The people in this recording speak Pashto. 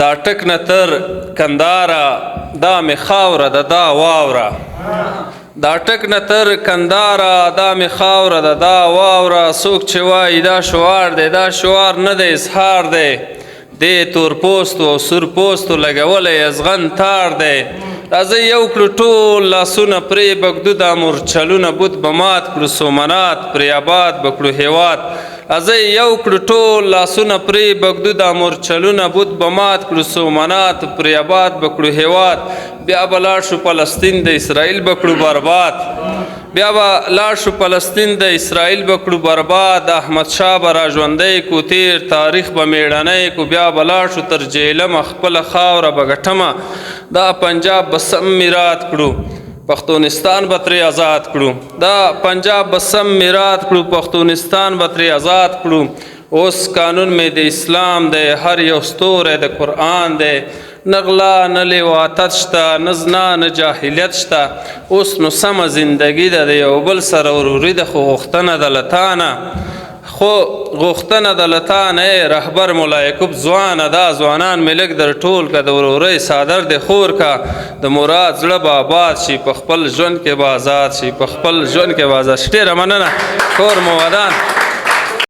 دا ټک نه تر کنداره دا مې خاوره ده دا واوره دا ټک نه تر کنداره دا مې خاوره ده دا واوره څوک چې وایي دا شعار دی دا شعار نه دی اظهار دی دې تور پوستو او سور پوستو لګولی ازغن تار دی راځئ یو کړو ټول لاسونه پرې بږدو دا مورچلونه بت به مات کړو سومنات پرې آباد به کړو هېواد راځئ یو کړو ټول لاسونه پرې بږدو دا مورچلونه بت به مات کړو سومنات پرې آباد به کړو هېواد بیا به لاړ شو فلسطین د اسرائیل به کړو برباد بیا به لاړ شو فلسطین د اسرائیل به کړو برباد احمدشاه به را ژوندی کو تیر تاریخ به میړنی کو بیا به لاړ شو تر جیلمه خپله خاوره به ګټمه دا پنجاب به سم میرات کړو پښتونستان به ترې آزاد کړو دا پنجاب به سم میرات کړو پښتونستان به ترې آزاد کړو اوس قانون مې د اسلام دی هر یو ستوری د قرآن دی نه غلا نه لیواتت شته نه زنا نه جاهلیت شته اوس نو سمه زندګي ده د یو بل سره وروري ده خو غوښتنه ده له تا نه رهبر ملا یعقوب ځوانه دا ځوانان مې لږ در ټول که د ورورۍ څادر دې خور که د مراد زړه به آباد شي په خپل ژوند کې به آزاد شي په خپل ژوند کې به آزاد شي ډېره مننه کور مو ودان